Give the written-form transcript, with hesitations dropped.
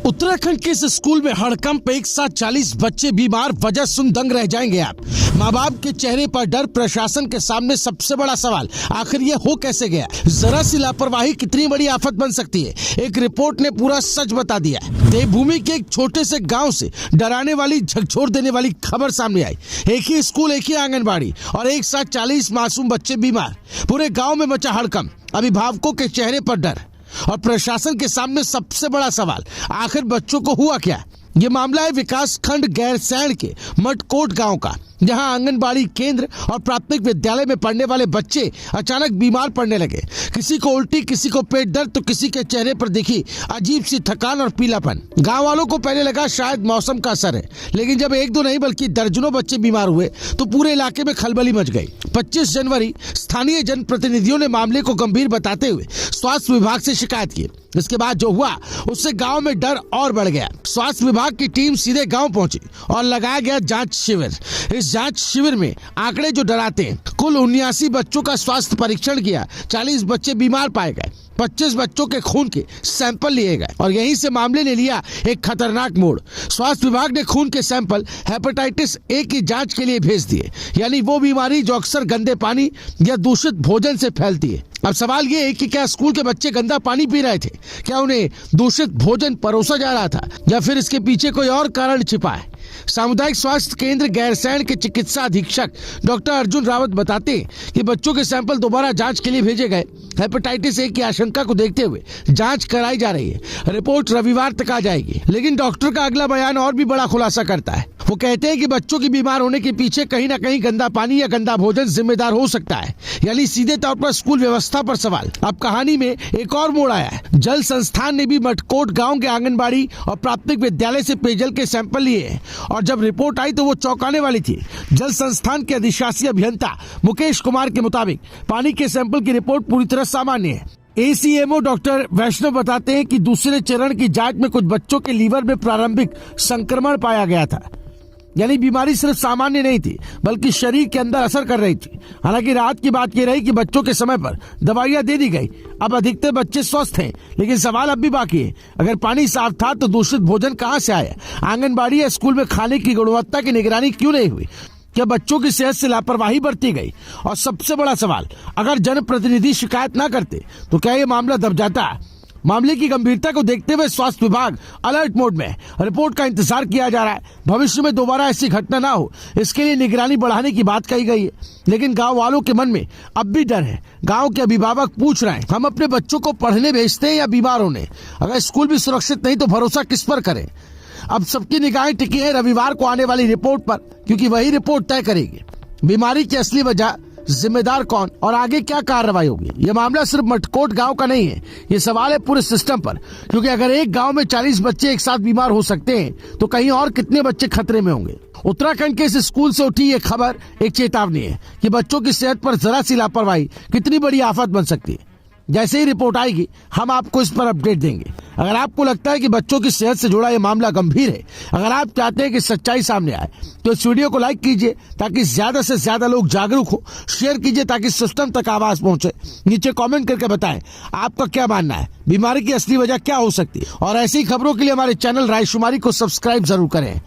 उत्तराखंड के इस स्कूल में हड़कंप, एक साथ 40 बच्चे बीमार, वजह सुन दंग रह जाएंगे आप। माँ बाप के चेहरे पर डर, प्रशासन के सामने सबसे बड़ा सवाल, आखिर ये हो कैसे गया? जरा सी लापरवाही कितनी बड़ी आफत बन सकती है? एक रिपोर्ट ने पूरा सच बता दिया। देवभूमि के एक छोटे से गांव से डराने वाली, झकझोर देने वाली खबर सामने आई। एक ही स्कूल, एक ही आंगनबाड़ी और एक साथ 40 मासूम बच्चे बीमार। पूरे गाँव में मचा हड़कंप, अभिभावकों के चेहरे पर डर और प्रशासन के सामने सबसे बड़ा सवाल, आखिर बच्चों को हुआ क्या? ये मामला है विकास खंड गैरसैंण के मटकोट गांव का, जहां आंगनबाड़ी केंद्र और प्राथमिक विद्यालय में पढ़ने वाले बच्चे अचानक बीमार पड़ने लगे। किसी को उल्टी, किसी को पेट दर्द, तो किसी के चेहरे पर दिखी अजीब सी थकान और पीलापन। गांव वालों को पहले लगा शायद मौसम का असर है, लेकिन जब एक दो नहीं बल्कि दर्जनों बच्चे बीमार हुए तो पूरे इलाके में खलबली मच गई। 25 जनवरी स्थानीय जनप्रतिनिधियों ने मामले को गंभीर बताते हुए स्वास्थ्य विभाग से शिकायत की। इसके बाद जो हुआ उससे गांव में डर और बढ़ गया। स्वास्थ्य विभाग की टीम सीधे गांव पहुंची और लगाया गया जांच शिविर। इस जांच शिविर में आंकड़े जो डराते हैं, कुल 79 बच्चों का स्वास्थ्य परीक्षण किया, 40 बच्चे बीमार पाए गए, 25 बच्चों के खून के सैंपल लिए गए और यहीं से मामले ने लिया एक खतरनाक मोड़। स्वास्थ्य विभाग ने खून के सैंपल हेपेटाइटिस ए की जांच के लिए भेज दिए, यानी वो बीमारी जो अक्सर गंदे पानी या दूषित भोजन से फैलती है। अब सवाल ये है कि क्या स्कूल के बच्चे गंदा पानी पी रहे थे? क्या उन्हें दूषित भोजन परोसा जा रहा था, या फिर इसके पीछे कोई और कारण छिपा है? सामुदायिक स्वास्थ्य केंद्र गैरसैंण के चिकित्सा अधीक्षक डॉक्टर अर्जुन रावत बताते हैं कि बच्चों के सैंपल दोबारा जांच के लिए भेजे गए। हेपेटाइटिस ए की आशंका को देखते हुए जांच कराई जा रही है। रिपोर्ट रविवार तक आ जाएगी। लेकिन डॉक्टर का अगला बयान और भी बड़ा खुलासा करता है। वो कहते हैं कि बच्चों की बीमार होने के पीछे कहीं ना कहीं गंदा पानी या गंदा भोजन जिम्मेदार हो सकता है, यानी सीधे तौर पर स्कूल व्यवस्था पर सवाल। अब कहानी में एक और मोड़ आया है। जल संस्थान ने भी मटकोट गांव के आंगनबाड़ी और प्राथमिक विद्यालय से पेयजल के सैंपल लिए हैं और जब रिपोर्ट आई तो वो चौंकाने वाली थी। जल संस्थान के अधिशासी अभियंता मुकेश कुमार के मुताबिक पानी के सैंपल की रिपोर्ट पूरी तरह सामान्य है। ACMO डॉक्टर वैष्णव बताते हैं कि दूसरे चरण की जांच में कुछ बच्चों के लीवर में प्रारंभिक संक्रमण पाया गया था, यानी बीमारी सिर्फ सामान्य नहीं थी बल्कि शरीर के अंदर असर कर रही थी। हालांकि राहत की बात यह रही कि बच्चों के समय पर दवाइयां दे दी गई। अब अधिकतर बच्चे स्वस्थ हैं, लेकिन सवाल अब भी बाकी है। अगर पानी साफ था तो दूषित भोजन कहां से आया? आंगनबाड़ी या स्कूल में खाने की गुणवत्ता की निगरानी क्यों नहीं हुई? क्या बच्चों की सेहत से लापरवाही बरती गई? और सबसे बड़ा सवाल, अगर जनप्रतिनिधि शिकायत ना करते तो क्या ये मामला दब जाता? मामले की गंभीरता को देखते हुए स्वास्थ्य विभाग अलर्ट मोड में है। रिपोर्ट का इंतजार किया जा रहा है। भविष्य में दोबारा ऐसी घटना ना हो, इसके लिए निगरानी बढ़ाने की बात कही गई है। लेकिन गांव वालों के मन में अब भी डर है। गांव के अभिभावक पूछ रहे हैं, हम अपने बच्चों को पढ़ने भेजते हैं या बीमार होने? अगर स्कूल भी सुरक्षित नहीं तो भरोसा किस पर करें? अब सबकी निगाहें टिकी है रविवार को आने वाली रिपोर्ट पर, क्योंकि वही रिपोर्ट तय करेगी बीमारी की असली वजह, जिम्मेदार कौन और आगे क्या कार्रवाई होगी। यह मामला सिर्फ मटकोट गांव का नहीं है, ये सवाल है पूरे सिस्टम पर। क्योंकि अगर एक गांव में 40 बच्चे एक साथ बीमार हो सकते हैं तो कहीं और कितने बच्चे खतरे में होंगे। उत्तराखंड के इस स्कूल से उठी ये खबर एक चेतावनी है कि बच्चों की सेहत पर जरा सी लापरवाही कितनी बड़ी आफत बन सकती है। जैसे ही रिपोर्ट आएगी हम आपको इस पर अपडेट देंगे। अगर आपको लगता है कि बच्चों की सेहत से जुड़ा ये मामला गंभीर है, अगर आप चाहते हैं कि सच्चाई सामने आए, तो इस वीडियो को लाइक कीजिए ताकि ज्यादा से ज्यादा लोग जागरूक हो। शेयर कीजिए ताकि सिस्टम तक आवाज पहुंचे। नीचे कमेंट करके बताएं आपका क्या मानना है, बीमारी की असली वजह क्या हो सकती है। और ऐसी खबरों के लिए हमारे चैनल रायशुमारी को सब्सक्राइब जरूर करें।